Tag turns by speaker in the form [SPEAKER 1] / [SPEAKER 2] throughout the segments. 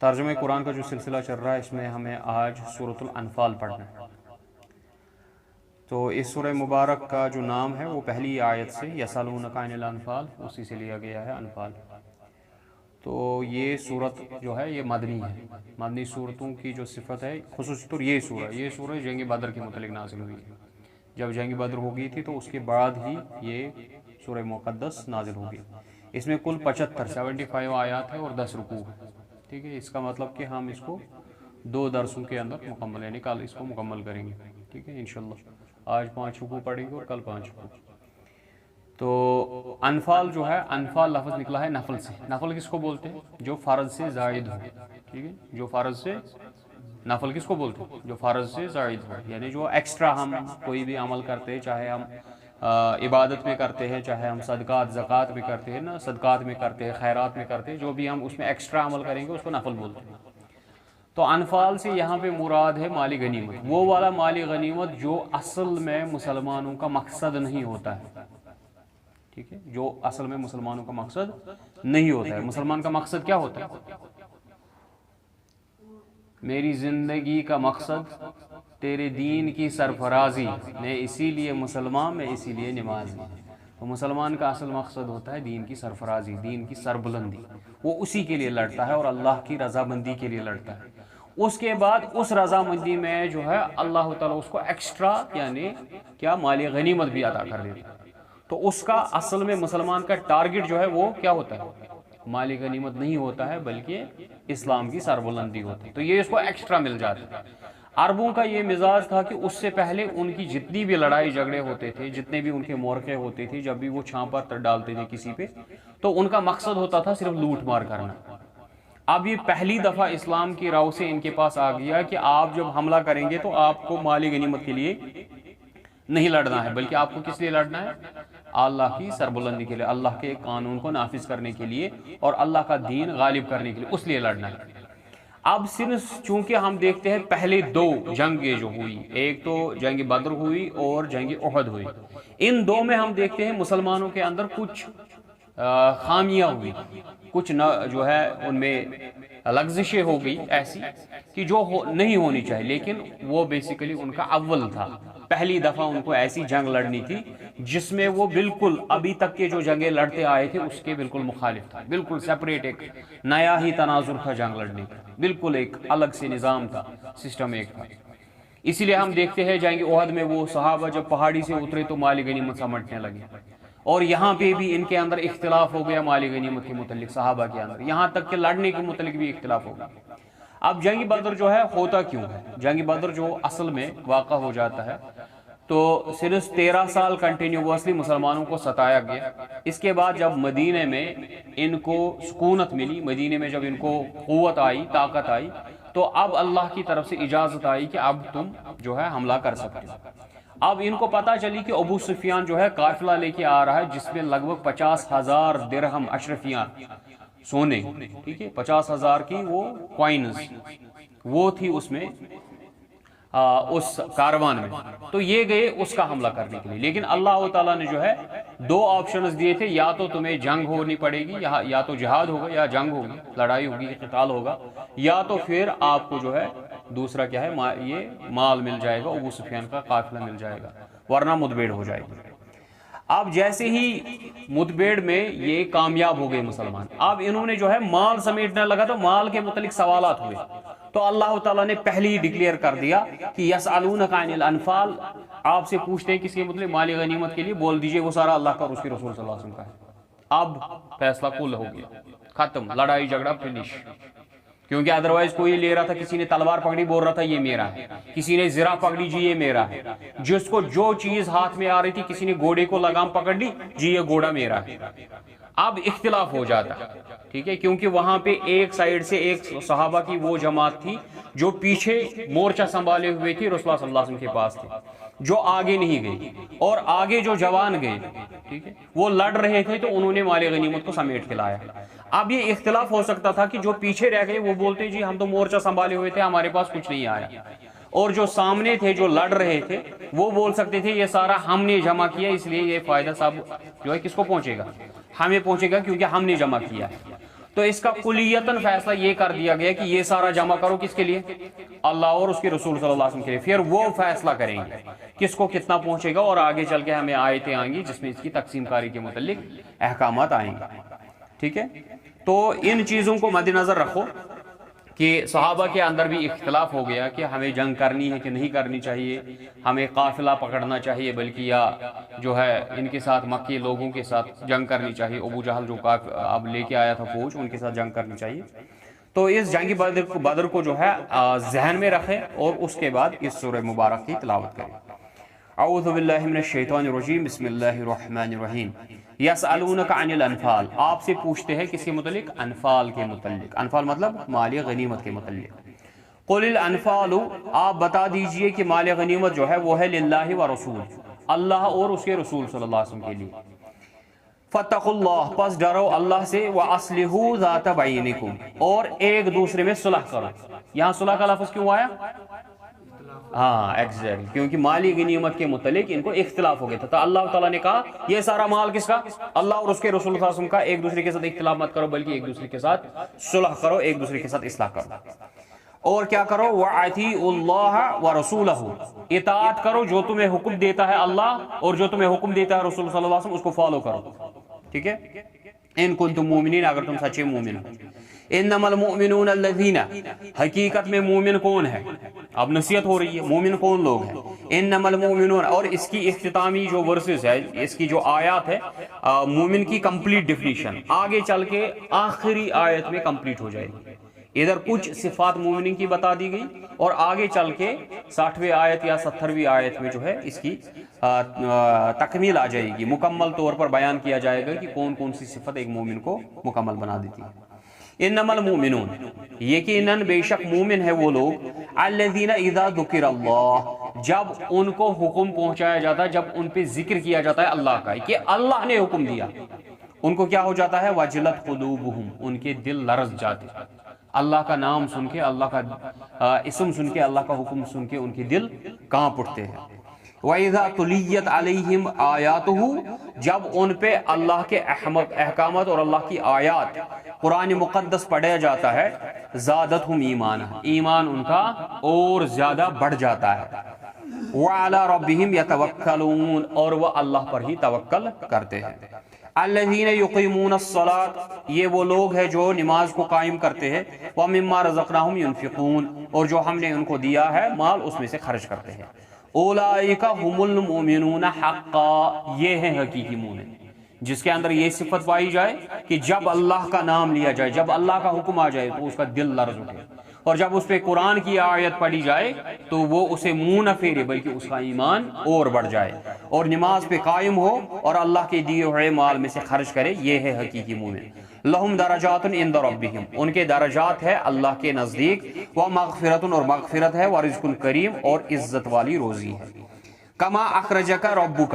[SPEAKER 1] ترجمہ قرآن کا جو سلسلہ چل رہا ہے اس میں ہمیں آج سورۃ الانفال پڑھنا ہے۔ تو اس سورہ مبارک کا جو نام ہے وہ پہلی آیت سے یسألونک عن الانفال اسی سے لیا گیا ہے، انفال۔ تو یہ صورت جو ہے یہ مدنی ہے، مدنی صورتوں کی جو صفت ہے خصوصی طور یہ سورہ جنگ بدر کے متعلق نازل ہوئی ہے۔ جب جنگ بدر ہو گئی تھی تو اس کے بعد ہی یہ سورہ مقدس نازل ہوگی۔ اس میں کل 75 آیات ہے اور 10 رکوع ہے، ٹھیک ہے۔ اس کا مطلب کہ ہم اس کو 2 درسوں کے اندر مکمل، یعنی کل اس کو مکمل کریں گے، ٹھیک ہے انشاءاللہ۔ آج 5 رکوع پڑھیں گے اور کل 5 رکوع۔ تو انفال جو ہے، انفال لفظ نکلا ہے نفل سے۔ نفل کس کو بولتے ہیں؟ جو فرض سے زائد ہو، ٹھیک ہے، جو فرض سے، نفل کس کو بولتے ہیں؟ جو فرض سے زائد ہو، یعنی جو ایکسٹرا ہم کوئی بھی عمل کرتے ہیں، چاہے ہم عبادت میں کرتے ہیں، چاہے ہم صدقات زکوٰۃ میں کرتے ہیں نا، صدقات میں کرتے ہیں، خیرات میں کرتے ہیں، جو بھی ہم اس میں ایکسٹرا عمل کریں گے اس کو نفل بولتے ہیں۔ تو انفال سے یہاں پہ مراد ہے مالی غنیمت، وہ والا مالی غنیمت جو اصل میں مسلمانوں کا مقصد نہیں ہوتا ہے، ٹھیک ہے، جو اصل میں مسلمانوں کا مقصد نہیں ہوتا ہے۔ مسلمان کا مقصد کیا ہوتا ہے؟ میری زندگی کا مقصد تیرے دین کی سرفرازی، میں اسی لیے مسلمان، میں اسی لیے نمازی۔ تو مسلمان کا اصل مقصد ہوتا ہے دین کی سرفرازی، دین کی سربلندی، وہ اسی کے لیے لڑتا ہے اور اللہ کی رضامندی کے لیے لڑتا ہے۔ اس کے بعد اس رضامندی میں جو ہے اللہ تعالیٰ اس کو ایکسٹرا یعنی کیا مالی غنیمت بھی عطا کر دیتا ہے۔ تو اس کا اصل میں مسلمان کا ٹارگٹ جو ہے وہ کیا ہوتا ہے؟ مالی غنیمت نہیں ہوتا ہے بلکہ اسلام کی سربلندی ہوتی ہے، تو یہ اس کو ایکسٹرا مل جاتا ہے۔ عربوں کا یہ مزاج تھا کہ اس سے پہلے ان کی جتنی بھی لڑائی جھگڑے ہوتے تھے، جتنے بھی ان کے مورقے ہوتے تھے، جب بھی وہ چھاپا ڈالتے تھے کسی پہ، تو ان کا مقصد ہوتا تھا صرف لوٹ مار کرنا۔ اب یہ پہلی دفعہ اسلام کی راہ سے ان کے پاس آ گیا کہ آپ جب حملہ کریں گے تو آپ کو مالی غنیمت کے لیے نہیں لڑنا ہے، بلکہ آپ کو کس لیے لڑنا ہے؟ اللہ کی سربلندی کے لیے، اللہ کے قانون کو نافذ کرنے کے لیے اور اللہ کا دین غالب کرنے کے لیے، اس لیے لڑنا ہے۔ اب صرف چونکہ ہم دیکھتے ہیں پہلے 2 جنگیں جو ہوئی، ایک تو جنگ بدر ہوئی اور جنگ احد ہوئی، ان 2 میں ہم دیکھتے ہیں مسلمانوں کے اندر کچھ خامیاں ہوئی، کچھ جو ہے ان میں لغزشیں ہو گئی ایسی کہ جو نہیں ہونی چاہیے، لیکن وہ بیسیکلی ان کا اول تھا۔ پہلی دفعہ ان کو ایسی جنگ لڑنی تھی جس میں وہ بالکل ابھی تک کے جو جنگیں لڑتے آئے تھے اس کے بالکل مخالف تھا، بالکل سیپریٹ، ایک نیا ہی تناظر تھا جنگ لڑنے کا، بالکل ایک الگ سے نظام تھا، سسٹم ایک تھا۔ اسی لیے ہم دیکھتے ہیں جنگ احد میں وہ صحابہ جب پہاڑی سے اترے تو مالی غنیمت سمیٹنے لگے، اور یہاں پہ بھی ان کے اندر اختلاف ہو گیا مالی غنیمت کے متعلق، صحابہ کے اندر، یہاں تک کہ لڑنے کے متعلق بھی اختلاف ہو گیا۔ اب جنگ بدر جو ہے ہوتا کیوں ہے؟ جنگ بدر جو اصل میں واقع ہو جاتا ہے تو صرف 13 سال کنٹینیوسلی مسلمانوں کو ستایا گیا۔ اس کے بعد جب مدینے میں ان کو سکونت ملی، مدینے میں جب ان کو قوت آئی، طاقت آئی، تو اب اللہ کی طرف سے اجازت آئی کہ اب تم جو ہے حملہ کر سکتے ہو۔ اب ان کو پتہ چلی کہ ابو سفیان جو ہے قافلہ لے کے آ رہا ہے جس میں لگ بھگ 50,000 درہم اشرفیاں، سونے، ٹھیک ہے، 50,000 کی وہ کوائنز وہ تھی اس میں، اس کاروان میں، تو یہ گئے اس کا حملہ کرنے کے لیے۔ لیکن اللہ تعالیٰ نے جو ہے 2 آپشنز دیے تھے، یا تو تمہیں جنگ ہونی پڑے گی، یا تو جہاد ہوگا، یا جنگ ہوگی، لڑائی ہوگی، قتال ہوگا، یا تو پھر آپ کو جو ہے دوسرا کیا ہے، یہ مال مل جائے گا، ابو سفیان کا قافلہ مل جائے گا، ورنہ مدبیڑ ہو جائے گی۔ اب جیسے ہی مدبیڑ میں یہ کامیاب ہو گئے مسلمان، اب انہوں نے جو ہے مال سمیٹنے لگا تو مال کے متعلق سوالات ہوئے، تو اللہ تعالیٰ نے پہلے ہی ڈکلیئر کر دیا کہ یسألونک عن الانفال، آپ سے پوچھتے ہیں کس کے متعلق، مالی غنیمت کے لیے، بول دیجئے وہ سارا اللہ کا اور اس کے رسول صلی اللہ علیہ وسلم کا ہے۔ اب فیصلہ کل ہو گیا، ختم، لڑائی جھگڑا فنش، کیونکہ ادروائز کوئی لے رہا تھا، کسی نے تلوار پکڑی بول رہا تھا یہ میرا ہے، کسی نے زرہ پکڑی جی یہ میرا ہے، جس کو جو چیز ہاتھ میں آ رہی تھی، کسی نے گھوڑے کو لگام پکڑ لی جی یہ گھوڑا میرا ہے۔ اب اختلاف ہو جاتا ہے، ٹھیک ہے، کیونکہ وہاں پہ ایک سائیڈ سے ایک صحابہ کی وہ جماعت تھی جو پیچھے مورچہ سنبھالے ہوئے تھی، رسول اللہ صلی اللہ علیہ وسلم کے پاس تھے، جو آگے نہیں گئی، اور آگے جو جوان گئے، ٹھیک ہے، وہ لڑ رہے تھے تو انہوں نے مال غنیمت کو سمیٹ کے لایا۔ اب یہ اختلاف ہو سکتا تھا کہ جو پیچھے رہ گئے وہ بولتے جی ہم تو مورچہ سنبھالے ہوئے تھے، ہمارے پاس کچھ نہیں آیا، اور جو سامنے تھے جو لڑ رہے تھے وہ بول سکتے تھے یہ سارا ہم نے جمع کیا، اس لیے یہ فائدہ صاحب جو ہے کس کو پہنچے گا، ہمیں پہنچے گا کیونکہ ہم نے جمع کیا ہے۔ تو اس کا کلیتاً فیصلہ یہ کر دیا گیا کہ یہ سارا جمع کرو کس کے لیے؟ اللہ اور اس کے رسول صلی اللہ علیہ وسلم کے لیے. پھر وہ فیصلہ کریں گے کس کو کتنا پہنچے گا، اور آگے چل کے ہمیں آیتیں آئیں گی جس میں اس کی تقسیم کاری کے متعلق احکامات آئیں گے. ٹھیک ہے، تو ان چیزوں کو مد نظر رکھو کہ صحابہ کے اندر بھی اختلاف ہو گیا کہ ہمیں جنگ کرنی ہے کہ نہیں کرنی چاہیے، ہمیں قافلہ پکڑنا چاہیے بلکہ یا جو ہے ان کے ساتھ مکی لوگوں کے ساتھ جنگ کرنی چاہیے. ابو جہل جو اب لے کے آیا تھا فوج، ان کے ساتھ جنگ کرنی چاہیے. تو اس جنگی بدر کو جو ہے ذہن میں رکھیں اور اس کے بعد اس سورہ مبارک کی تلاوت کریں. اعوذ باللہ من الشیطان الرجیم، بسم اللہ الرحمن الرحیم. یسألونک عن الانفال، آپ سے پوچھتے ہیں کس کے متعلق؟ انفال کے متعلق. انفال مطلب مال غنیمت کے متعلق. قل الانفال، آپ بتا دیجئے کہ مال غنیمت جو ہے وہ ہے للہ و رسول، اللہ اور اس کے رسول صلی اللہ علیہ وسلم کے لیے. فاتقوا اللہ، پس ڈرو اللہ سے. وَأَصْلِحُوا ذَاتَ بَيْنِكُمْ، اور ایک دوسرے میں صلح کرو. یہاں صلح کا لفظ کیوں آیا؟ ہاں ایگزیکٹلی، کیونکہ مالی غنیمت کے متعلق ان کو اختلاف ہو گیا تھا. تو اللہ تعالیٰ نے کہا یہ سارا مال کس کا؟ اللہ اور اس کے رسول صلی اللہ علیہ وسلم کا. ایک دوسرے کے ساتھ اختلاف مت کرو بلکہ ایک دوسرے کے ساتھ صلح کرو، ایک دوسرے کے ساتھ اصلاح کرو. اور کیا کرو؟ وَأَطِیعُوا اللَّهَ وَرَسُولَهُ، اطاعت کرو جو تمہیں حکم دیتا ہے اللہ اور جو تمہیں حکم دیتا ہے رسول صلی اللہ علیہ وسلم، اس کو فالو کرو. ٹھیک ہے، ان کنتم مومنین، اگر تم سچے مومن ہو. انما المؤمنون الذین، حقیقت میں مومن کون ہے؟ اب نصیحت ہو رہی ہے مومن کون لوگ ہیں. انما المؤمنون، اور اس کی اختتامی جو ورسز ہے، اس کی جو آیات ہے، مومن کی کمپلیٹ ڈیفینیشن آگے چل کے آخری آیت میں کمپلیٹ ہو جائے گی. ادھر کچھ صفات مومنین کی بتا دی گئی اور آگے چل کے 60ویں آیت یا 70ویں آیت میں جو ہے اس کی تکمیل آ جائے گی. مکمل طور پر بیان کیا جائے گا کہ کون کون سی صفت ایک مومن کو مکمل بنا دیتی ہے. انما المؤمنون، یقیناً بے شک مومن ہے وہ لوگ، الذین اذا ذکر اللہ، جب ان کو حکم پہنچایا جاتا ہے، جب ان پہ ذکر کیا جاتا ہے اللہ کا کہ اللہ نے حکم دیا، ان کو کیا ہو جاتا ہے؟ وجلت قلوبہم، ان کے دل لرز جاتے ہیں. اللہ کا نام سن کے، اللہ کا اسم سن کے، اللہ کا حکم سن کے ان کے دل کانپ اٹھتے ہیں. وَإِذَا تُلِيَّتْ عَلَيْهِمْ آيَاتُهُ، جب ان پہ اللہ کے احکامات اور اللہ کی آیات قرآن مقدس پڑھا جاتا ہے، زادتہم ایمانا، ایمان ان کا اور زیادہ بڑھ جاتا ہے. وَعَلَى رَبِّهِمْ يَتَوَكَّلُونَ، اور وہ اللہ پر ہی توکل کرتے ہیں. الذین یقیمون الصلاۃ، یہ وہ لوگ ہیں جو نماز کو قائم کرتے ہیں. وَمِمَّا رَزَقْنَاهُمْ يُنْفِقُونَ، اور جو ہم نے ان کو دیا ہے مال اس میں سے خرچ کرتے ہیں. اولئک هم المؤمنون حقا، یہ ہیں حقیقی مومن، جس کے اندر یہ صفت پائی جائے کہ جب اللہ کا نام لیا جائے، جب اللہ کا حکم آ جائے تو اس کا دل لرز اٹھے، اور جب اس پہ قرآن کی آیت پڑھی جائے تو وہ اسے منہ نہ پھیرے بلکہ اس کا ایمان اور بڑھ جائے، اور نماز پہ قائم ہو اور اللہ کے دیے ہوئے مال میں سے خرچ کرے. یہ ہے حقیقی مومن. لہم درجات عند ربہم، ان کے درجات ہے اللہ کے نزدیک. ومغفرت، اور مغفرت ہے. ورزق کریم، اور عزت والی روزی ہے. کما اخرجک ربک،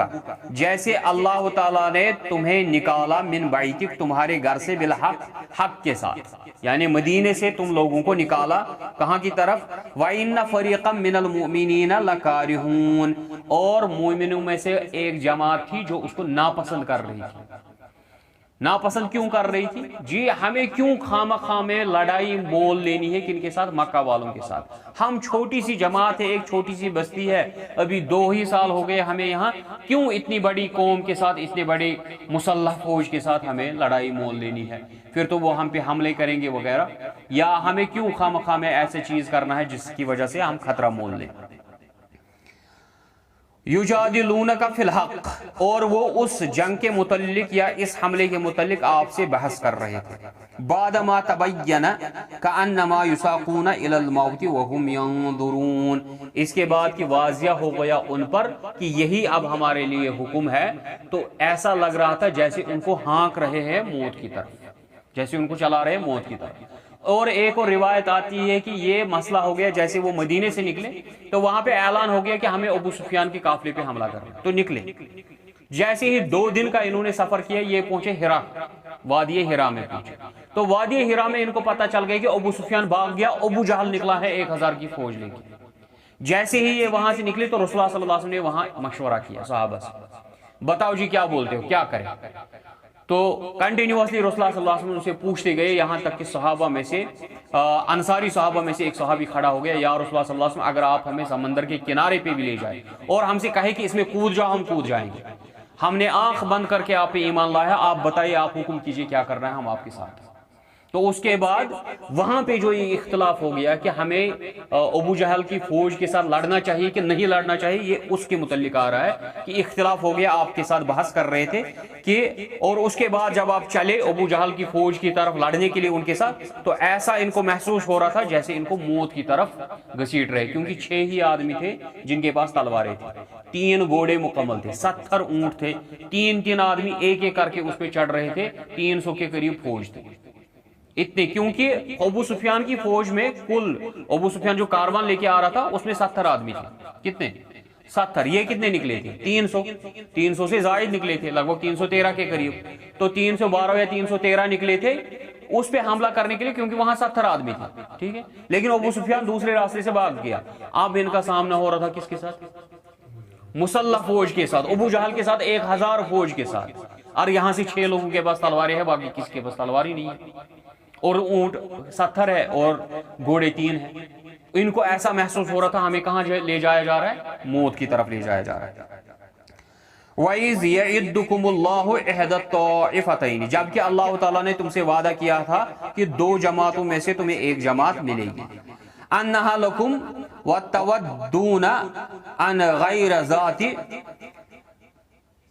[SPEAKER 1] جیسے اللہ تعالیٰ نے تمہیں نکالا، من بیتک، تمہارے گھر سے، بالحق، حق کے ساتھ، یعنی مدینے سے تم لوگوں کو نکالا کہاں کی طرف؟ وَإِنَّ فَرِيقًا مِّنَ الْمُؤْمِنِينَ لَكَارِهُونَ، اور مومنوں میں سے ایک جماعت تھی جو اس کو ناپسند کر رہی تھی. ناپسند کیوں کر رہی تھی؟ جی ہمیں کیوں خامخواہ میں لڑائی مول لینی ہے کن کے ساتھ؟ مکہ والوں کے ساتھ. ہم چھوٹی سی جماعت ہے، ایک چھوٹی سی بستی ہے، ابھی 2 ہی سال ہو گئے ہمیں یہاں، کیوں اتنی بڑی قوم کے ساتھ، اتنے بڑے مسلح فوج کے ساتھ ہمیں لڑائی مول لینی ہے؟ پھر تو وہ ہم پہ حملے کریں گے وغیرہ، یا ہمیں کیوں خامخواہ میں ایسے چیز کرنا ہے جس کی وجہ سے ہم خطرہ مول لیں. یجادلونک فی الحق، اور وہ اس جنگ کے متعلق یا اس حملے کے متعلق آپ سے بحث کر رہے تھے. بعد ما تبین کانما یساقون الی الموت وهم ينظرون، اس کے بعد کہ واضح ہو گیا ان پر کہ یہی اب ہمارے لیے حکم ہے، تو ایسا لگ رہا تھا جیسے ان کو ہانک رہے ہیں موت کی طرف، جیسے ان کو چلا رہے ہیں موت کی طرف. اور ایک اور روایت آتی ہے کہ یہ مسئلہ ہو گیا جیسے وہ مدینے سے نکلے تو وہاں پہ اعلان ہو گیا کہ ہمیں ابو سفیان کے قافلے پہ حملہ کرنا، تو نکلے. جیسے ہی 2 دن کا انہوں نے سفر کیا، یہ پہنچے ہرا، وادی ہرا میں پہنچے. تو وادی ہرا میں ان کو پتہ چل گیا کہ ابو سفیان بھاگ گیا، ابو جہل نکلا ہے 1000 کی فوج لے کے. جیسے ہی یہ وہاں سے نکلے تو رسول اللہ صلی اللہ علیہ وسلم نے وہاں مشورہ کیا صحابہ سے، بتاؤ جی کیا بولتے ہو، کیا کریں؟ تو کنٹینیوسلی رسول اللہ صلی اللہ علیہ وسلم سے پوچھتے گئے، یہاں تک کہ صحابہ میں سے انصاری صحابہ میں سے ایک صحابی کھڑا ہو گیا، یا رسول اللہ صلی اللہ علیہ وسلم اگر آپ ہمیں سمندر کے کنارے پہ بھی لے جائیں اور ہم سے کہے کہ اس میں کود جاؤ، ہم کود جائیں گے. ہم نے آنکھ بند کر کے آپ پہ ایمان لایا، آپ بتائیے، آپ حکم کیجئے کیا کرنا ہے، ہم آپ کے ساتھ. تو اس کے بعد وہاں پہ جو یہ اختلاف ہو گیا کہ ہمیں ابو جہل کی فوج کے ساتھ لڑنا چاہیے کہ نہیں لڑنا چاہیے، یہ اس کے متعلق آ رہا ہے کہ اختلاف ہو گیا، آپ کے ساتھ بحث کر رہے تھے کہ، اور اس کے بعد جب آپ چلے ابو جہل کی فوج کی طرف لڑنے کے لیے ان کے ساتھ، تو ایسا ان کو محسوس ہو رہا تھا جیسے ان کو موت کی طرف گھسیٹ رہے، کیونکہ 6 ہی آدمی تھے جن کے پاس تلواریں تھیں، 3 گھوڑے مکمل تھے، 70 اونٹ تھے، 3 آدمی ایک ایک کر کے اس پہ چڑھ رہے تھے، 300 کے قریب فوج تھی اتنے، کیونکہ ابو سفیان کی فوج میں کل ابو سفیان جو کاروان لے کے آ رہا تھا اس میں 70 آدمی تھے. کتنے؟ 70. یہ کتنے نکلے تھے؟ 300 سے زائد نکلے تھے، لگ بھگ 313 کے قریب. تو 312 یا 313 نکلے تھے اس پہ حملہ کرنے کے لیے، کیونکہ وہاں 70 آدمی تھے. ٹھیک ہے، لیکن ابو سفیان دوسرے راستے سے بھاگ گیا. اب ان کا سامنا ہو رہا تھا کس کے ساتھ؟ مسلح فوج کے ساتھ، ابو جہل کے ساتھ 1000 فوج کے ساتھ. اور یہاں سے 6 لوگوں کے پاس تلواریں ہیں، باقی کس کے پاس تلوار ہی نہیں ہے، اور اونٹ 70 ہے اور گھوڑے 3 ہیں. ان کو ایسا محسوس ہو رہا تھا ہمیں کہاں لے جایا جا رہا ہے؟ موت کی طرف لے جایا جا رہا ہے. وَإِذْ يَعِدُّكُمُ اللَّهُ إِحْدَى الطَّائِفَتَيْنِ، جبکہ اللہ تعالیٰ نے تم سے وعدہ کیا تھا کہ 2 جماعتوں میں سے تمہیں ایک جماعت ملے گی. أَنَّهَا لَكُمْ وَتَوَدُّونَ أَنْ غَيْرَ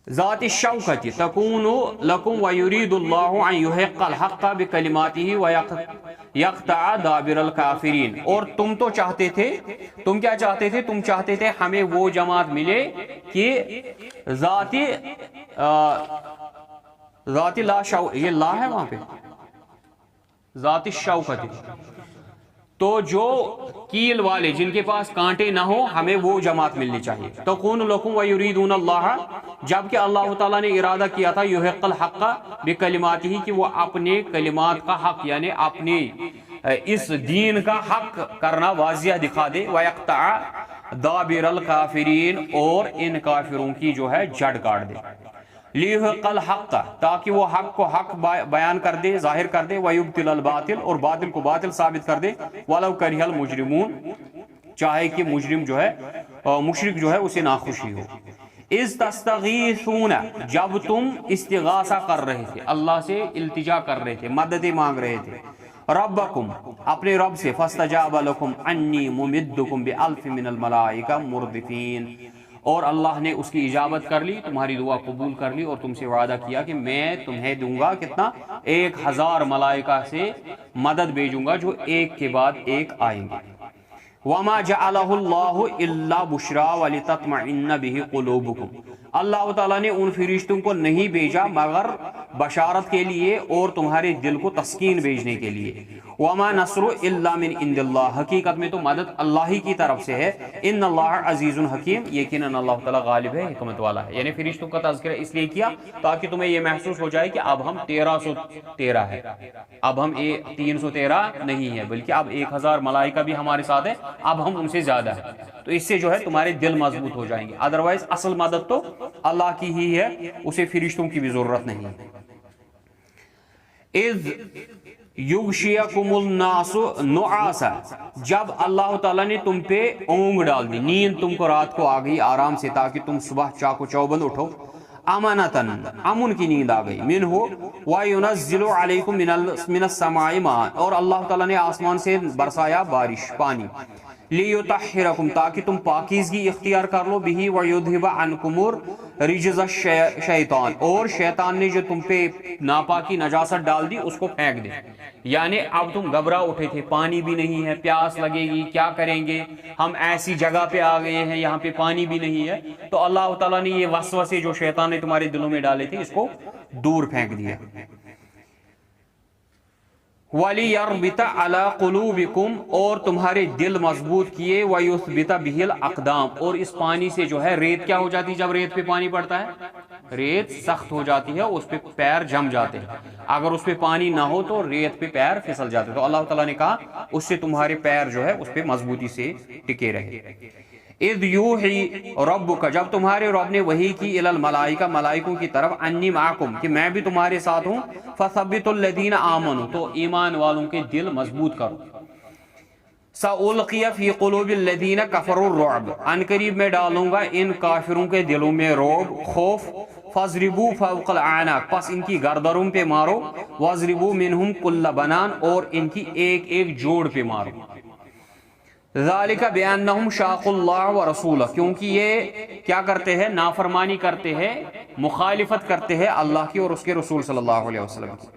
[SPEAKER 1] ذات الشوکت تکون لکم ویرید اللہ ان یحق الحق بکلماتہ ویقطع دابر الکافرین. اور تم تو چاہتے تھے، تم کیا چاہتے تھے؟ تم چاہتے تھے ہمیں وہ جماعت ملے کہ ذات لا شو، یہ لا ہے وہاں پہ، ذات الشوکت، تو جو کیل والے، جن کے پاس کانٹے نہ ہو، ہمیں وہ جماعت ملنی چاہیے. تکون لکم ویریدون اللہ، جبکہ اللہ تعالیٰ نے ارادہ کیا تھا یحق الحق بکلماتہ، کہ وہ اپنے کلمات کا حق، یعنی اپنے اس دین کا حق کرنا واضح دکھا دے. ویقطع دابر الکافرین، اور ان کافروں کی جو ہے جڑ کاٹ دے. لیحق الحق، تاکہ وہ حق کو حق بیان کر دے، ظاہر کر دے. ویبطل الباطل، اور باطل کو باطل ثابت کر دے. ولو کرہ المجرمون، چاہے کہ مجرم جو ہے، مشرک جو ہے، اسے ناخوشی ہو. اذ تستغیثون، جب تم استغاثہ کر رہے تھے، اللہ سے التجا کر رہے تھے، مدد مانگ رہے تھے، ربکم، اپنے رب سے، فاستجاب لکم انی ممدکم بألف من الملائکہ مردفین، اور اللہ نے اس کی اجابت کر لی، تمہاری دعا قبول کر لی، اور تم سے وعدہ کیا کہ میں تمہیں دوں گا کتنا؟ 1000 ملائکہ سے مدد بھیجوں گا جو ایک کے بعد ایک آئیں گے. وَمَا جَعَلَهُ اللَّهُ إِلَّا بُشْرَى وَلِتَطْمَئِنَّ بِهِ قُلُوبُكُمْ، اللہ تعالیٰ نے ان فرشتوں کو نہیں بھیجا مگر بشارت کے لیے اور تمہارے دل کو تسکین بھیجنے کے لیے. وَمَا نَصْرُ إِلَّا مِنْ عِنْدِ اللَّهِ، حقیقت میں تو مدد اللہ ہی کی طرف سے ہے. ان اللہ عزیز حکیم، یقیناً اللہ تعالیٰ غالب ہے، حکمت والا ہے. یعنی فرشتوں کا تذکرہ اس لیے کیا تاکہ تمہیں یہ محسوس ہو جائے کہ اب ہم 1313 ہے، اب ہم 313 نہیں ہے، بلکہ اب 1000 ملائکہ بھی ہمارے ساتھ ہے، اب ہم ان سے زیادہ ہیں. تو اس سے جو ہے تمہارے دل مضبوط ہو جائیں گے. ادروائز اصل مدد تو اللہ کی ہی ہے، اسے فرشتوں کی بھی ضرورت نہیں. اذ یغشیکم الناس نعاسا، جب اللہ تعالیٰ نے تم پہ اونگ ڈال دی، نیند تم کو رات کو آ گئی آرام سے، تاکہ تم صبح چاقو چوبند اٹھو. امانتن، امن کی نیند آ گئی. منہ وینزل علیکم من السماء ماء، اور اللہ تعالیٰ نے آسمان سے برسایا بارش، پانی. لیطہرکم، تاکہ تم پاکیزگی اختیار کر لو. بہ ویذھب عنکم رجز الشیطان، اور شیطان نے جو تم پہ ناپاکی نجاست ڈال دی اس کو پھینک دے. یعنی اب تم گھبرا اٹھے تھے، پانی بھی نہیں ہے، پیاس لگے گی، کیا کریں گے، ہم ایسی جگہ پہ آ گئے ہیں یہاں پہ پانی بھی نہیں ہے. تو اللہ تعالیٰ نے یہ وسوسے جو شیطان نے تمہارے دلوں میں ڈالے تھے اس کو دور پھینک دیا. وَلِيَرْبِطَ عَلَىٰ قُلُوبِكُمْ، اور تمہارے دل مضبوط کیے. وَيُثْبِتَ بِهِ الْأَقْدَامِ، اور اس پانی سے جو ہے ریت کیا ہو جاتی ہے؟ جب ریت پہ پانی پڑتا ہے ریت سخت ہو جاتی ہے، اس پہ پیر جم جاتے ہیں. اگر اس پہ پانی نہ ہو تو ریت پہ پیر پھسل جاتے ہیں. تو اللہ تعالیٰ نے کہا اس سے تمہارے پیر جو ہے اس پہ مضبوطی سے ٹکے رہے. اذ یوحی ربک، جب تمہارے رب نے وحی کی الی الملائکہ، ملائکوں کی طرف، انی معکم، کہ میں بھی تمہارے ساتھ ہوں، فثبتوا الذین آمنوا، تو ایمان والوں کے دل مضبوط کرو، سألقی فی قلوب الذین کفروا الرعب، ان قریب میں ڈالوں گا ان کافروں کے دلوں میں رعب، خوف، فاضربوا فوق الاعناق، پس ان کی گردنوں پہ مارو، واضربوا منہم کل بنان، اور ان کی ایک ایک جوڑ پہ مارو، ذالک بانہم شاقوا اللہ ورسولہ، کیونکہ یہ کیا کرتے ہیں؟ نافرمانی کرتے ہیں، مخالفت کرتے ہیں اللہ کی اور اس کے رسول صلی اللہ علیہ وسلم کی۔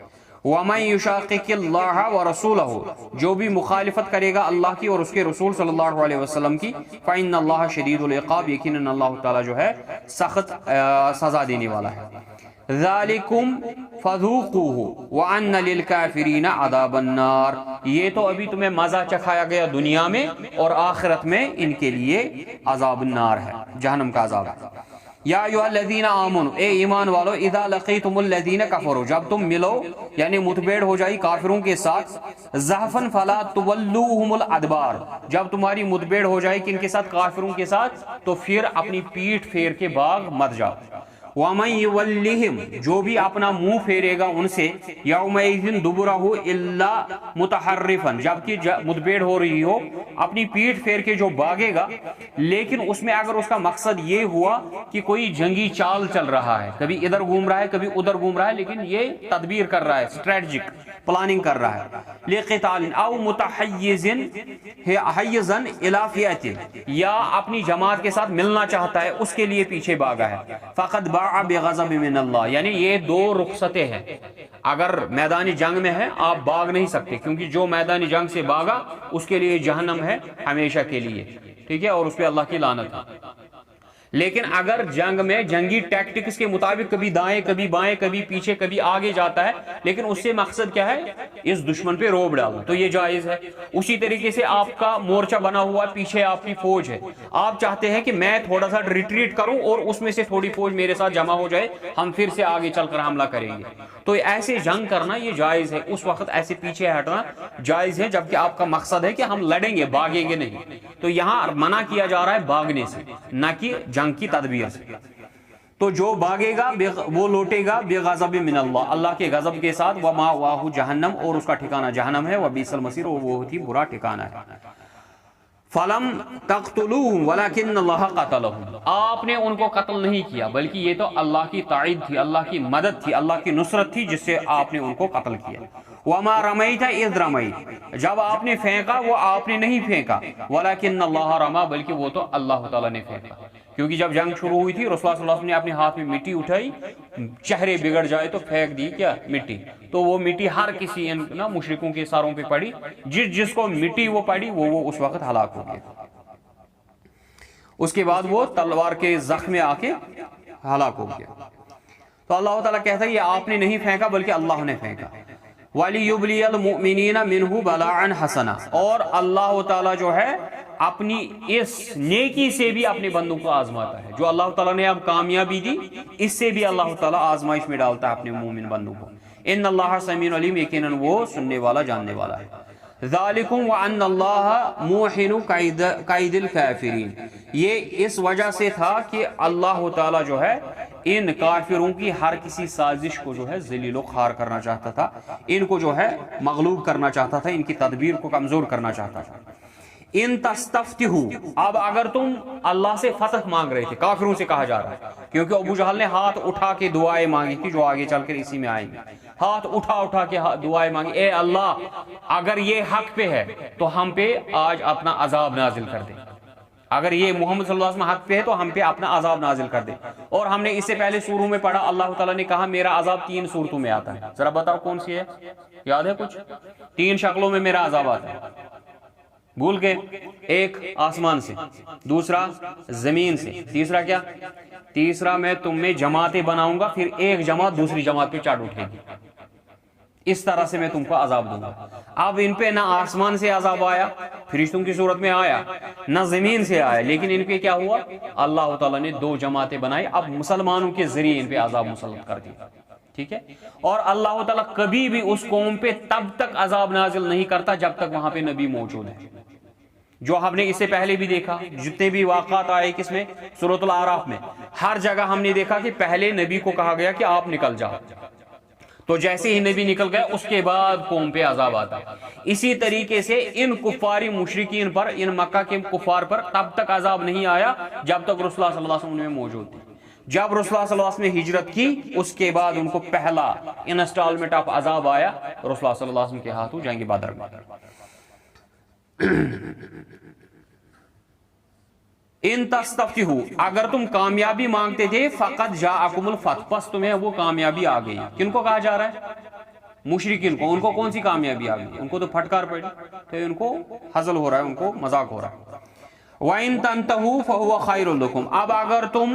[SPEAKER 1] وَمَن يُشَاقِقِ اللَّهَ وَرَسُولَهُ، جو بھی مخالفت کرے گا اللہ کی اور اس کے رسول صلی اللہ علیہ وسلم کی، فَإِنَّ اللَّهَ شَدِيدُ الْعِقَابِ، یقیناً اللہ تعالیٰ جو ہے سخت سزا دینے والا ہے۔ ذَلِكُمْ فَذُوقُوهُ وَأَنَّ لِلْكَافِرِينَ عَذَابَ النَّارِ، یہ تو ابھی تمہیں مزہ چکھایا گیا دنیا میں، اور آخرت میں ان کے لیے عذاب النار ہے، جہنم کا عذاب ہے۔ یا ایھا الذین آمنوا، اے ایمان والو، اذا لقیتم الذین کفروا، جب تم ملو یعنی متبیڑ ہو جائی کافروں کے ساتھ، زحفا فلا تولوہم الادبار، جب تمہاری متبیڑ ہو جائے کن کے ساتھ؟ کافروں کے ساتھ، تو پھر اپنی پیٹھ پھیر کے باغ مت جاؤ۔ وَمَن يُوَلِّهِمْ، جو بھی اپنا منہ پھیرے گا ان سے، يَوْمَئِذٍ دُبُرَهُ إِلَّا مُتَحَرِّفًا، جبکہ متبیڑ ہو رہی ہو، اپنی پیٹھ پھیر کے جو بھاگے گا، لیکن اس میں اگر اس کا مقصد یہ ہوا کہ کوئی جنگی چال چل رہا ہے، کبھی ادھر گھوم رہا ہے کبھی ادھر گھوم رہا ہے، لیکن یہ تدبیر کر رہا ہے، اسٹریٹجک پلاننگ کر رہا ہے، لِقِتَالٍ أَوْ مُتَحَيِّزًا إِلَى فِئَةٍ، یا اپنی جماعت کے ساتھ ملنا چاہتا ہے، اس کے لیے پیچھے بھاگا ہے، فَقَدْ بَاءَ بِغَضَبٍ مِّنَ اللَّهِ، یعنی یہ دو رخصتیں ہیں۔ اگر میدانی جنگ میں ہے آپ بھاگ نہیں سکتے، کیونکہ جو میدانی جنگ سے بھاگا اس کے لیے جہنم ہے ہمیشہ کے لیے، ٹھیک ہے، اور اس پہ اللہ کی لعنت ہے۔ لیکن اگر جنگ میں جنگی ٹیکٹکس کے مطابق کبھی دائیں کبھی بائیں کبھی پیچھے کبھی آگے جاتا ہے، لیکن اس سے مقصد کیا ہے؟ اس دشمن پہ روب ڈالنا، تو یہ جائز ہے۔ اسی طریقے سے آپ کا مورچہ بنا ہوا ہے، پیچھے آپ کی فوج ہے، آپ چاہتے ہیں کہ میں تھوڑا سا ریٹریٹ کروں اور اس میں سے تھوڑی فوج میرے ساتھ جمع ہو جائے، ہم پھر سے آگے چل کر حملہ کریں گے، تو ایسے جنگ کرنا یہ جائز ہے، اس وقت ایسے پیچھے ہٹنا جائز ہے، جبکہ آپ کا مقصد ہے کہ ہم لڑیں گے، بھاگیں گے نہیں، تو یہاں منع کیا جا رہا ہے بھاگنے سے، نہ کہ جنگ کی تدبیر سے۔ تو جو بھاگے گا وہ لوٹے گا بغضب من اللہ، اللہ کے غضب کے ساتھ، ومأواہ جہنم، اور اس کا ٹھکانہ جہنم ہے، وبئس المصیر، اور وہ بہت ہی برا ٹھکانہ ہے۔ فَلَمْ تَقْتُلُوهُمْ وَلَكِنَّ اللَّهَ قَتَلَهُمْ، آپ نے ان کو قتل نہیں کیا بلکہ یہ تو اللہ کی تائید تھی، اللہ کی مدد تھی، اللہ کی نصرت تھی، جس سے آپ نے ان کو قتل کیا۔ وَمَا رَمَيْتَ إِذْ رَمَيْتَ، جب آپ نے پھینکا وہ آپ نے نہیں پھینکا، وَلَكِنَّ اللَّهَ رَمَى، بلکہ وہ تو اللہ تعالیٰ نے پھینکا، کیونکہ جب جنگ شروع ہوئی تھی رسول اللہ صلی اللہ علیہ وسلم نے اپنے ہاتھ میں مٹی اٹھائی، چہرے بگڑ جائے تو پھینک دی کیا؟ مٹی، تو وہ مٹی ہر کسی نا مشرکوں کے ساروں پہ پڑی، جس کو مٹی وہ پڑی وہ اس وقت ہلاک ہو گیا، اس کے بعد وہ تلوار کے زخم میں آ کے ہلاک ہو گیا۔ تو اللہ تعالیٰ کہتا ہے یہ آپ نے نہیں پھینکا بلکہ اللہ نے پھینکا۔ وَلِيُبْلِيَ الْمُؤْمِنِينَ مِنْهُ بَلَاءً حَسَنًا، اور اللہ تعالیٰ جو ہے اپنی اس نیکی سے بھی اپنے بندوں کو آزماتا ہے، جو اللہ تعالیٰ نے اب کامیابی دی، اس سے بھی اللہ تعالیٰ آزمائش میں ڈالتا ہے اپنے مومن بندوں کو۔ ان اللہ سمیع علیم، یقیناً وہ سننے والا جاننے والا ہے۔ ذالکم وان اللہ موہن کید الکافرین، یہ اس وجہ سے تھا کہ اللہ تعالیٰ جو ہے ان کافروں کی ہر کسی سازش کو جو ہے ذلیل و خوار کرنا چاہتا تھا، ان کو جو ہے مغلوب کرنا چاہتا تھا، ان کی تدبیر کو کمزور کرنا چاہتا تھا۔ ان تستفتحو، اب اگر تم اللہ سے فتح مانگ رہے تھے، کافروں سے کہا جا رہا ہے، کیونکہ ابو جہل نے ہاتھ اٹھا کے دعائیں مانگی تھی، جو آگے چل کر اسی میں آئیں گے، ہاتھ اٹھا کے دعائیں مانگی، اے اللہ اگر یہ حق پہ ہے تو ہم پہ آج اپنا عذاب نازل کر دے، اگر یہ محمد صلی اللہ علیہ وسلم حق پہ ہے تو ہم پہ اپنا عذاب نازل کر دے۔ اور ہم نے اس سے پہلے سوروں میں پڑھا، اللہ تعالیٰ نے کہا میرا عذاب 3 صورتوں میں آتا ہے، ذرا بتاؤ کون سی ہے؟ یاد ہے کچھ؟ 3 شکلوں میں میرا عذاب آتا ہے، بھول گئے؟ ایک آسمان سے، دوسرا زمین سے، تیسرا کیا؟ تیسرا میں تم میں جماعتیں بناؤں گا، پھر ایک جماعت دوسری جماعت پہ چڑھ اٹھے گی، اس طرح سے میں تم کو عذاب دوں گا۔ اب ان پہ نہ آسمان سے عذاب آیا، فرشتوں کی صورت میں آیا، نہ زمین سے آیا، لیکن ان پہ کیا ہوا؟ اللہ تعالیٰ نے 2 جماعتیں بنائی، اب مسلمانوں کے ذریعے ان پہ عذاب مسلط کر دیا، ٹھیک ہے؟ اور اللہ تعالیٰ کبھی بھی اس قوم پہ تب تک عذاب نازل نہیں کرتا جب تک وہاں پہ نبی موجود ہے، جو ہم نے اس سے پہلے بھی دیکھا، جتنے بھی واقعات آئے کس میں، سورۃ الاعراف میں، ہر جگہ ہم نے دیکھا کہ پہلے نبی کو کہا گیا کہ آپ نکل جاؤ، تو جیسے ہی نبی نکل گیا اس کے بعد قوم پہ عذاب آتا۔ اسی طریقے سے ان کفاری مشرکین پر، ان مکہ کے کفار پر تب تک عذاب نہیں آیا جب تک رسول اللہ صلی اللہ علیہ وسلم ان میں موجود تھے۔ جب رسول اللہ صلی اللہ علیہ وسلم نے ہجرت کی اس کے بعد ان کو پہلا انسٹالمنٹ آف عذاب آیا رسول اللہ صلی اللہ علیہ وسلم کے ہاتھوں جنگ بدر میں۔ ان تستفتحوا، اگر تم کامیابی مانگتے تھے، فقط جاءکم الفتح، پس تمہیں وہ کامیابی آ گئی۔ کن کو کہا جا رہا ہے؟ مشرکین کو۔ ان کو کون سی کامیابی آ گئی؟ ان کو تو پھٹکار پڑی، تو ان کو ہزل ہو رہا ہے، ان کو مذاق ہو رہا ہے۔ وَإِن تَنْتَهُوا فَهُوَ خَيْرٌ لَكُمْ، اب اگر تم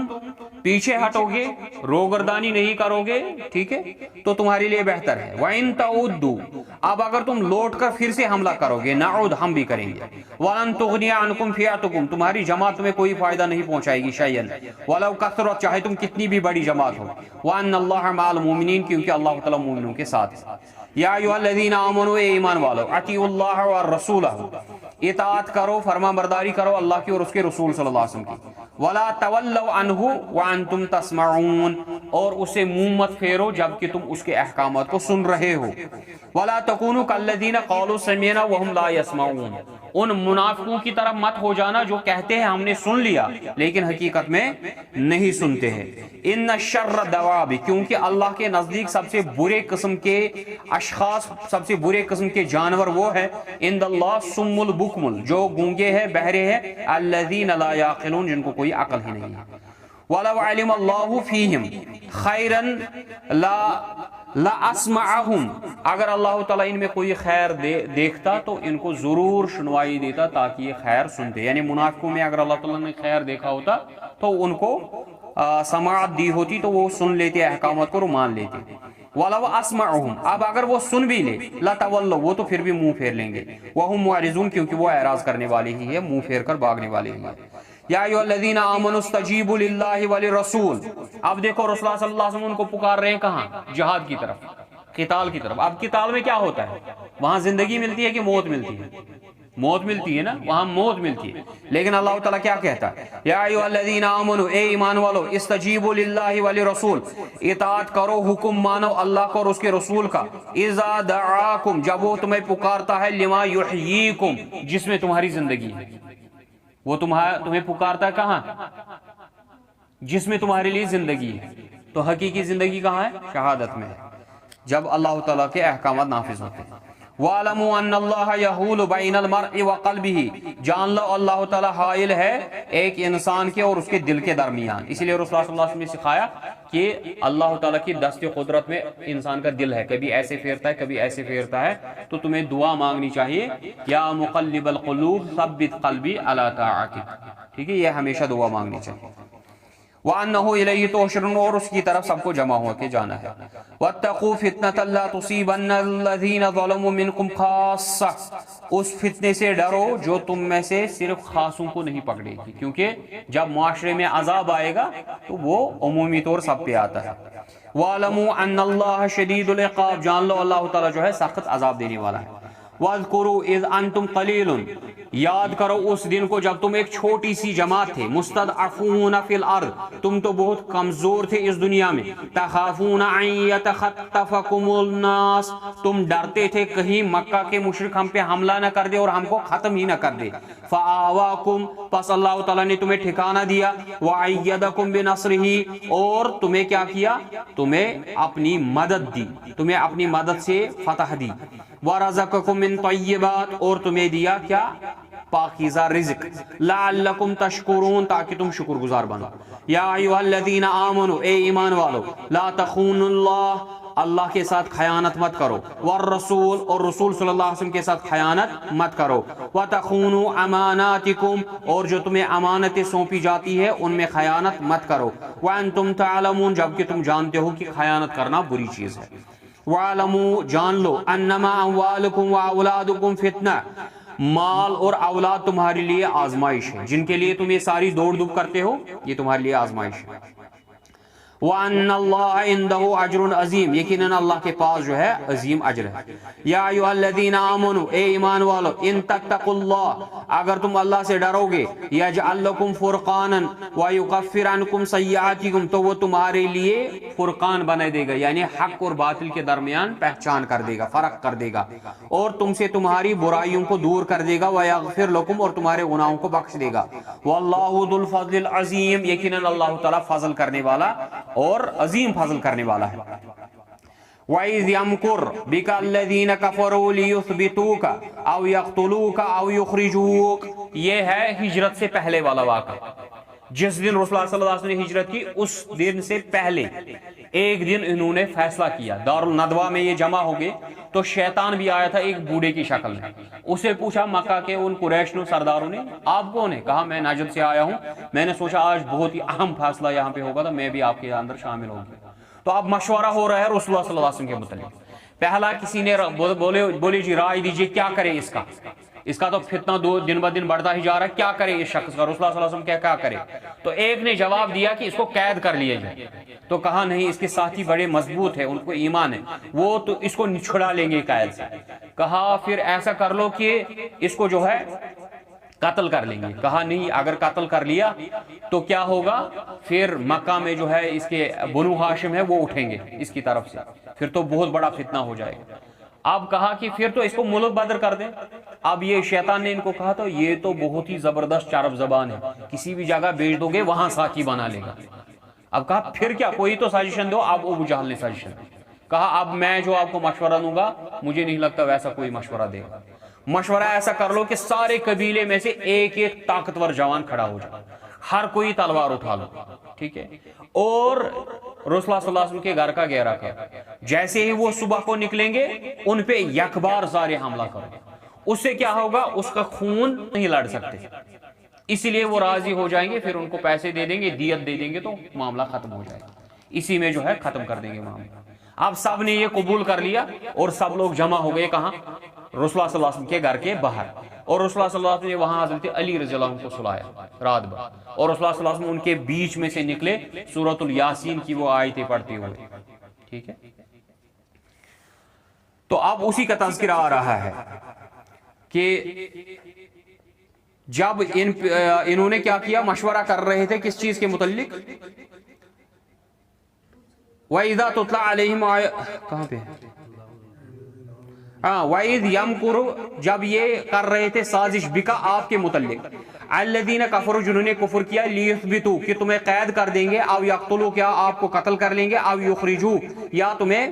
[SPEAKER 1] پیچھے ہٹو گے، روگردانی نہیں کرو گے، ٹھیک ہے، تو تمہارے لیے بہتر ہے۔ وَإِن تَعُدُّوا، اب اگر تم لوٹ کر پھر سے حملہ کرو گے، نعود، ہم بھی کریں گے۔ وَلَن تُغْنِيَ عَنْكُمْ فِئَتُكُمْ، تمہاری جماعت تمہیں کوئی فائدہ نہیں پہنچائے گی، شیئا وَلَوْ كَثُرَتْ، چاہے تم کتنی بھی بڑی جماعت ہو۔ وَأَنَّ اللَّهَ مَعَ الْمُؤْمِنِينَ، کیونکہ اللہ تعالیٰ مومنوں کے ساتھ۔ یا ایھا الذین آمنوا، اے ایمان والو، اطیعوا اللہ والرسول، اطاعت کرو، فرما برداری کرو اللہ کی اور اس کے رسول صلی اللہ علیہ وسلم کی۔ ولا تولوا عنہ وانتم تسمعون، اور اسے منہ مت پھیرو جبکہ تم اس کے احکامات کو سن رہے ہو۔ ولا تکونوا کالذین قالوا سمعنا وهم لا يسمعون، ان منافقوں کی طرح مت ہو جانا جو کہتے ہیں ہم نے سن لیا لیکن حقیقت میں نہیں سنتے ہیں۔ ان الشر الدواب، کیونکہ اللہ کے نزدیک سب سے برے قسم کے اشخاص، سب سے برے قسم کے جانور وہ ہے، عند اللہ صم البکم، جو گونگے ہیں، بہرے ہیں، الذین لا یعقلون، جن کو کوئی عقل ہی نہیں ہے۔ وَلَوْ عَلِمَ اللَّهُ فِيهِمْ خَيْرًا لَأَسْمَعَهُمْ، اگر اللہ تعالیٰ ان میں کوئی خیر دیکھتا تو ان کو ضرور سنوائی دیتا تاکہ یہ خیر سنتے، یعنی منافقوں میں اگر اللہ تعالیٰ نے خیر دیکھا ہوتا تو ان کو سماعت دی ہوتی تو وہ سن لیتے احکامات کو اور مان لیتے۔ وَلَوْ أَسْمَعُهُمْ، اب اگر وہ سن بھی لے، لَتَوَلَّوْا، وہ تو پھر بھی منہ پھیر لیں گے، وَهُمْ مُعْرِضُونَ، کیونکہ وہ اعراض کرنے والے ہی ہے، منہ پھیر کر بھاگنے والے ہی ہیں۔ یا ایھا الذین آمنوا استجیبوا للہ وللرسول، اب دیکھو رسول اللہ صلی اللہ علیہ وسلم ان کو پکار رہے ہیں کہاں؟ جہاد کی طرف، قتال کی طرف۔ اب قتال میں کیا ہوتا ہے؟ وہاں زندگی ملتی ہے کہ موت ملتی ہے؟ موت ملتی ہے نا، وہاں موت ملتی ہے، لیکن اللہ تعالیٰ کیا کہتا ہے؟ یا ایھا الذین آمنوا، اے ایمان والو، استجیبوا للہ وللرسول، اطاعت کرو، حکم مانو اللہ کو اور اس کے رسول کا، اذا دعاکم، جب وہ تمہیں پکارتا ہے، لما یحییکم، جس میں تمہاری زندگی ہے۔ وہ تمہیں پکارتا ہے کہاں؟ جس میں تمہارے لیے زندگی ہے۔ تو حقیقی زندگی کہاں ہے؟ شہادت میں ہے، جب اللہ تعالیٰ کے احکامات نافذ ہوتے ہیں۔ وَاعْلَمُوا أَنَّ اللَّهَ يَحُولُ بَيْنَ الْمَرْءِ وَقَلْبِهِ، جان لو اللہ تعالیٰ حائل ہے ایک انسان کے اور اس کے دل کے درمیان۔ اسی لیے رسول اللہ صلی اللہ علیہ وسلم نے سکھایا کہ اللہ تعالیٰ کی دست قدرت میں انسان کا دل ہے، کبھی ایسے پھیرتا ہے کبھی ایسے پھیرتا ہے، تو تمہیں دعا مانگنی چاہیے، یا مقلب القلوب ثبت قلبی علی طاعتک، ٹھیک ہے، یہ ہمیشہ دعا مانگنی چاہیے۔ وَأَنَّهُ إِلَيْهِ تُحْشَرُونَ، اور اس کی طرف سب کو جمع ہو کے جانا ہے۔ وَاتَّقُوا فِتْنَةً لَا تُصِيبَنَّ الَّذِينَ ظَلَمُوا مِنْكُمْ خَاصَّةً، اس فتنے سے ڈرو جو تم میں سے صرف خاصوں کو نہیں پکڑے گی، کیونکہ جب معاشرے میں عذاب آئے گا تو وہ عمومی طور سب پہ آتا ہے۔ وَاعْلَمُوا أَنَّ اللَّهَ شَدِيدُ الْعِقَابِ، جان لو اللہ تعالیٰ جو ہے سخت عذاب دینے والا ہے۔ وَاذْكُرُوا إِذْ أَنْتُمْ قَلِيلٌ، یاد کرو اس دن کو جب تم ایک چھوٹی سی جماعت تھے، مستضعفون فی الارض، تم تو بہت کمزور تھے اس دنیا میں، تخافون ان یتخطفکم الناس، تم ڈرتے تھے کہیں مکہ کے مشرک ہم پہ حملہ نہ کر دے اور ہم کو ختم ہی نہ کر دے۔ فآواکم، پس اللہ تعالیٰ نے تمہیں ٹھکانہ دیا، وأیدکم بنصرہ، اور تمہیں کیا کیا؟ تمہیں اپنی مدد دی، تمہیں اپنی مدد سے فتح دی۔ وَرَزَقَكُم مِّن طَيِّبَاتٍ، اور تمہیں دیا کیا؟ پاکیزہ رزق، لعلکم تشکرون، تاکہ تم شکر گزار بنو۔ یا ایھا الذین آمنوا، اے ایمان والو، لا تخونوا اللہ، اللہ کے ساتھ خیانت مت کرو، والرسول، اور رسول صلی اللہ علیہ وسلم کے ساتھ خیانت مت کرو، وتخونوا اماناتکم، اور جو تمہیں امانتیں سونپی جاتی ہے ان میں خیانت مت کرو، وانتم تعلمون، جبکہ تم جانتے ہو کہ خیانت کرنا بری چیز ہے۔ وَاعْلَمُوا، جان لو، انما اموالکم واولادکم فتنہ، مال اور اولاد تمہارے لیے آزمائش ہے، جن کے لیے تم یہ ساری دوڑ دھوپ کرتے ہو یہ تمہارے لیے آزمائش ہے۔ وَأَنَّ اللَّهَ عِندَهُ أَجْرٌ عَظِيمٌ، یقیناً اللہ کے پاس جو ہے عظیم اجر ہے۔ یا ایھا الذین آمنوا، اے ایمان والو، ان تتقوا اللہ، اگر تم اللہ سے ڈرو گے، یجعل لکم فرقانا ویکفر عنکم سیئاتکم، تو وہ تمہارے لیے فرقان بنا دے گا، یعنی حق اور باطل کے درمیان پہچان کر دے گا، فرق کر دے گا، اور تم سے تمہاری برائیوں کو دور کر دے گا، ویغفر لکم، اور تمہارے گناہوں کو بخش دے گا، واللہ ذو الفضل العظیم، یقیناً اللہ تعالیٰ فضل کرنے والا اور عظیم فضل کرنے والا ہے۔ وَإِذْ يَمْكُرُ بِكَ الَّذِينَ كَفَرُوا لِيُثْبِتُوكَ أَوْ يَقْتُلُوكَ أَوْ يُخْرِجُوكَ، یہ ہے ہجرت سے پہلے والا واقعہ۔ جس دن رسول اللہ صلی اللہ علیہ وسلم نے ہجرت کی، اس دن سے پہلے ایک دن انہوں نے فیصلہ کیا، دار الندوہ میں یہ جمع ہو گئے، تو شیطان بھی آیا تھا ایک بوڑھے کی شکل میں۔ اسے پوچھا مکہ کے ان قریش سرداروں نے، آپ کون ہیں؟ کہا میں نجد سے آیا ہوں، میں نے سوچا آج بہت ہی اہم فیصلہ یہاں پہ ہوگا تو میں بھی آپ کے اندر شامل ہوں گا۔ تو اب مشورہ ہو رہا ہے رسول اللہ صلی اللہ علیہ وسلم کے متعلق۔ پہلا کسی نے بولے جی رائے دیجئے کیا کرے اس کا تو فتنہ دن بہ دن بڑھتا ہی جا رہا ہے، کیا کرے اس شخص کا؟ رسول اللہ صلی اللہ علیہ وسلم کیا کرے؟ تو ایک نے جواب دیا کہ اس کو قید کر لیا جائے۔ تو کہا نہیں، اس کے ساتھی بڑے مضبوط ہیں، ان کو ایمان ہے، وہ تو اس کو چھڑا لیں گے قید سے۔ کہا پھر ایسا کر لو کہ اس کو جو ہے قتل کر لیں گے۔ کہا نہیں، اگر قتل کر لیا تو کیا ہوگا؟ پھر مکہ میں جو ہے اس کے بنو ہاشم ہے وہ اٹھیں گے اس کی طرف سے، پھر تو بہت بڑا فتنہ ہو جائے گا۔ اب کہا کہ پھر تو اس کو ملک بدر کر دیں۔ اب یہ شیطان نے ان کو کہا تو یہ تو بہت ہی زبردست چرب زبان ہے، کسی بھی جگہ بیچ دو گے وہاں ساتھی بنا لے گا۔ اب کہا پھر کیا، کوئی تو سجیشن دو۔ اب ابو جہل نے سجیشن دی، کہا اب میں جو آپ کو مشورہ دوں گا مجھے نہیں لگتا ویسا کوئی مشورہ دے گا۔ مشورہ ایسا کر لو کہ سارے قبیلے میں سے ایک ایک طاقتور جوان کھڑا ہو جائے، ہر کوئی تلوار اٹھا لو، ٹھیک ہے، اور رسول اللہ صلی اللہ علیہ وسلم کے گھر کا گھیرا کر، جیسے ہی وہ صبح کو نکلیں گے ان پہ یکبار سارے حملہ کرو۔ اس سے کیا ہوگا؟ اس کا خون نہیں لڑ سکتے، اسی لیے وہ راضی ہو جائیں گے، پھر ان کو پیسے دے دیں گے، دیت دے دیں گے، تو معاملہ ختم ہو جائے گا، اسی میں جو ہے ختم کر دیں گے معاملہ۔ اب سب نے یہ قبول کر لیا اور سب لوگ جمع ہو گئے کہاں؟ رسول اللہ صلی اللہ علیہ وسلم کے گھر کے باہر، اور رسول اللہ صلی اللہ علیہ وسلم نے وہاں حضرت علی رضی اللہ عنہ کو سلایا رات بھر، اور رسول اللہ صلی اللہ علیہ وسلم ان کے بیچ میں سے نکلے سورۃ الیاسین کی وہ آیتیں پڑھتے ہوئے، ٹھیک ہے۔ تو اب اسی کا تذکرہ آ رہا ہے کہ جب انہوں نے کیا کیا، مشورہ کر رہے تھے کس چیز کے متعلق؟ وَإِذَا تُتْلَى عَلَيْهِمْ کہاں پہ؟ وَإِذْ يَمْكُرُ، جب یہ کر رہے تھے سازش بکا آپ کے متعلق، الذین کفروا، جنہوں نے کفر کیا، لیثبتوا، کہ تمہیں قید کر دیں گے، او یقتلوا، کیا آپ کو قتل کر لیں گے، او یخرجوا، یا تمہیں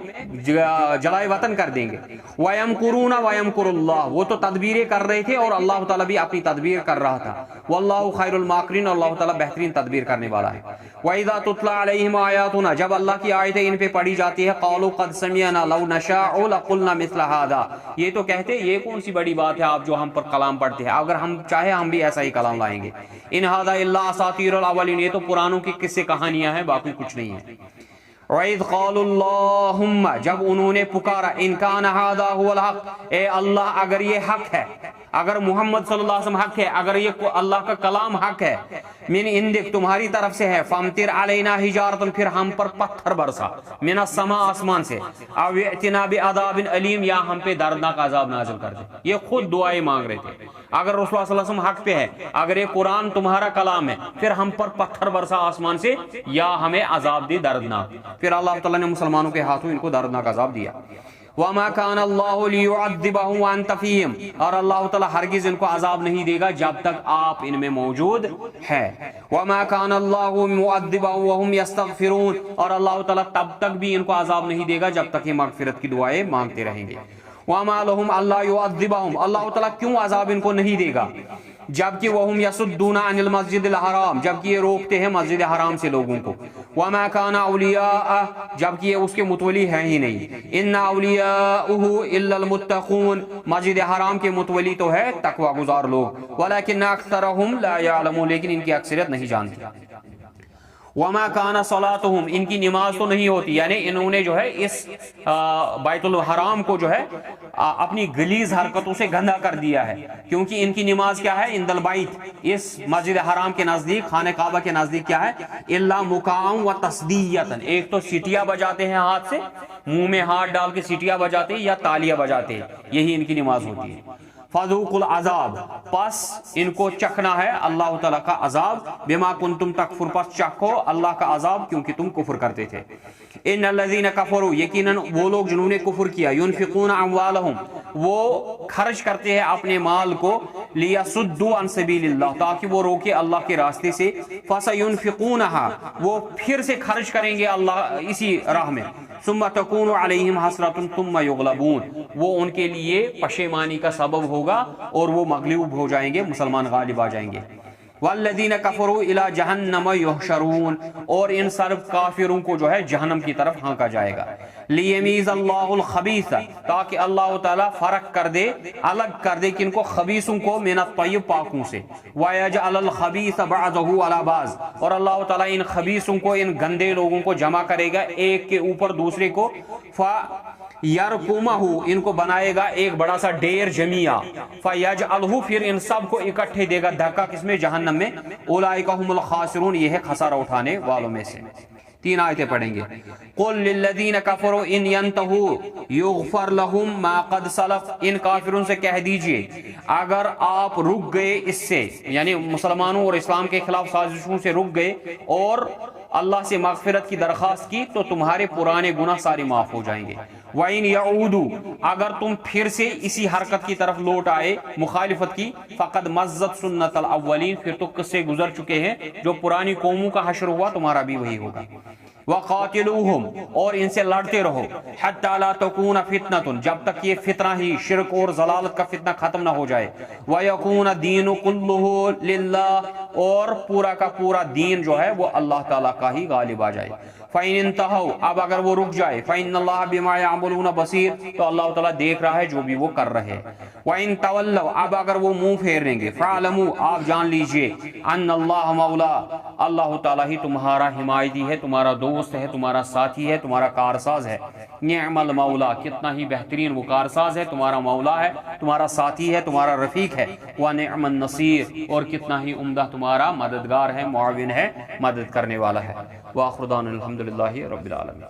[SPEAKER 1] جلائے وطن کر دیں گے، وَيَمْكُرُونَ وَيَمْكُرُ اللَّهُ، وہ تو تدبیریں کر رہے تھے اور اللہ تعالیٰ بھی اپنی تدبیر کر رہا تھا، واللہ خیر الماکرین، اور اللہ تعالیٰ بہترین تدبیر کرنے والا ہے۔ وَإِذَا تُتْلَى عَلَيْهِمْ آیاتنا، جب اللہ کی آیتیں ان پہ پڑھی جاتی ہے، قالوا قد سمعنا لو نشاء لقلنا مثل هذا، یہ تو کہتے یہ کون سی بڑی بات ہے آپ جو ہم پر کلام پڑھتے ہیں، اگر ہم چاہے ہم بھی ایسا ہی کلام لائیں گے۔ ان ھذا الا اساطیر الاولین، یہ تو پرانوں کی قصے کہانیاں ہیں، باقی کچھ نہیں ہے۔ وَإِذْ قَالُوا اللَّهُمَّ، جب انہوں نے پکارا، إِن كَانَ هَذَا هُوَ الْحَقُّ، اے اللہ اگر یہ حق ہے، اگر محمد صلی اللہ علیہ وسلم حق ہے، اگر یہ اللہ کا کلام حق ہے، من عندک، تمہاری طرف سے ہے، فَامْطِرْ عَلَيْنَا حِجَارَةً، پھر ہم پر پتھر برسا، من السماء، آسمان سے، أَوْ ائْتِنَا بِعَذَابٍ أَلِيمٍ، یا ہم پہ دردناک عذاب نازل کر دے۔ یہ خود دعائیں مانگ رہے تھے، اگر رسول اللہ صلی اللہ علیہ وسلم حق پہ ہے، اگر یہ قرآن تمہارا کلام ہے، پھر ہم پر پتھر برسا آسمان سے، یا ہمیں عذاب دے دردناک۔ پھر اللہ تعالیٰ نے مسلمانوں کے ہاتھوں ان کو دردناک عذاب دیا۔ وَمَا كَانَ اللَّهُ لِيُعَذِّبَهُمْ وَأَنْتَ فِيهِمْ، اور اللہ تعالیٰ ہرگز ان کو عذاب نہیں دے گا جب تک آپ ان میں موجود ہے۔ وَمَا كَانَ اللَّهُ مُعَذِّبَهُمْ وَهُمْ يَسْتَغْفِرُونَ، اور اللہ تعالیٰ تب تک بھی ان کو عذاب نہیں دے گا جب تک یہ مغفرت کی دعائیں مانگتے رہیں گے۔ وَمَا لَهُمْ أَلَّا يُعَذِّبَهُمْ، اللہ تعالیٰ کیوں عذاب ان کو نہیں دے گا جبکہ وَهُمْ يَصُدُّونَ عَنِ الْمَسْجِدِ الْحَرَامِ، جبکہ یہ روکتے ہیں مسجد حرام سے لوگوں کو۔ وَمَا كَانَ أَوْلِيَاءَهُ، جبکہ یہ اس کے متولی ہیں ہی نہیں۔ إِنَّ أَوْلِيَاءَهُ إِلَّا الْمُتَّقُونَ، مسجد حرام کے متولی تو ہے تقوی گزار لوگ، وَلَكِنَّ أَكْثَرَهُمْ لَا يَعْلَمُونَ، لیکن ان کی اکثریت نہیں جانتی۔ وَمَا كَانَ صَلَاتُهُمْ، ان کی نماز تو نہیں ہوتی، یعنی انہوں نے جو ہے اس بیت الحرام کو جو ہے اپنی غلیظ حرکتوں سے گندا کر دیا ہے، کیونکہ ان کی نماز کیا ہے؟ عند البیت، اس مسجد حرام کے نزدیک، خانہ کعبہ کے نزدیک کیا ہے؟ الا مقام و تصدیۃ، ایک تو سیٹیاں بجاتے ہیں ہاتھ سے، منہ میں ہاتھ ڈال کے سیٹیاں بجاتے ہیں، یا تالیاں بجاتے ہیں، یہی ان کی نماز ہوتی ہے۔ فذوقوا العذاب پس ان کو چکھنا ہے اللہ تعالیٰ کا عذاب بما کنتم تکفر پس چکھو اللہ کا عذاب کیونکہ تم کفر کرتے تھے ان الذین کفروا یقیناً وہ لوگ جنہوں نے کفر کیا ينفقون اموالہم وہ خرچ کرتے ہیں اپنے مال کو لیصدوا عن سبیل اللہ تاکہ وہ روکے اللہ کے راستے سے فسینفقونها وہ پھر سے خرچ کریں گے اللہ اسی راہ میں ثم تکون علیہم حسرۃ ثم یغلبون وہ ان کے لیے پشیمانی کا سبب ہوگا اور وہ مغلوب ہو جائیں گے مسلمان غالب آ جائیں گے والذین کفروا الی جہنم یحشرون اور ان سب کافروں کو جو ہے جہنم کی طرف ہانکا جائے گا لیمیز اللہ الخبیث تاکہ اللہ تعالیٰ فرق کر دے الگ کر دے کن کو خبیثوں کو من الطیب پاکوں سے ویجعل الخبیث بعضہ علی بعض اور اللہ تعالیٰ ان خبیثوں کو ان گندے لوگوں کو جمع کرے گا ایک کے اوپر دوسرے کو یرکمہ ان کو بنائے گا ایک بڑا سا ڈیر جميعا فیجعلہ پھر ان سب کو اکٹھے دے گا دھکا کس میں جہنم میں اولئک هم الخاسرون یہ ہے خسارہ اٹھانے والوں میں سے 3 آیتیں پڑھیں گے قل للذین کفروا ان ينتهوا یغفر لهم ما قد سلف ان کافروں سے کہہ دیجئے اگر آپ رک گئے اس سے یعنی مسلمانوں اور اسلام کے خلاف سازشوں سے رک گئے اور اللہ سے مغفرت کی درخواست کی تو تمہارے پرانے گناہ سارے معاف ہو جائیں گے وَإِنْ يَعُودُوا اگر تم پھر سے اسی حرکت کی طرف لوٹ آئے مخالفت کی فقد مزت سنت الاولین پھر تو قصے گزر چکے ہیں جو پرانی قوموں کا حشر ہوا تمہارا بھی وہی ہوگا وَقَاتِلُوهُمْ اور ان سے لڑتے رہو حَتَّى لَا تَكُونَ فِتْنَةٌ جب تک یہ فتنہ ہی شرک اور ضلالت کا فتنہ ختم نہ ہو جائے وَيَكُونَ الدِّينُ كُلُّهُ لِلَّهِ اور پورا کا پورا دین جو ہے وہ اللہ تعالیٰ کا ہی غالب آ جائے فَإِنِ انْتَهَوْا اب اگر وہ رک جائے فَإِنَّ اللَّهَ بِمَا يَعْمَلُونَ بَصِيرٌ تو اللہ تعالیٰ دیکھ رہا ہے جو بھی وہ کر رہے وَإِنْ تَوَلَّوْا اب اگر وہ منہ پھیر لیں گے فَاعْلَمُوا آپ جان لیجئے أَنَّ اللَّهَ مَوْلَا اللہ تعالیٰ ہی تمہارا حمایتی ہے تمہارا دوست ہے تمہارا ساتھی ہے تمہارا کارساز ہے نعم المولا کتنا ہی بہترین وہ کارساز ہے تمہارا مولا ہے تمہارا ساتھی ہے تمہارا رفیق ہے وَنِعْمَ النَّصِيرُ اور کتنا ہی عمدہ تمہارا مددگار ہے معاون ہے مدد کرنے والا ہے وآخر دعوانا الحمدللہ رب العالمین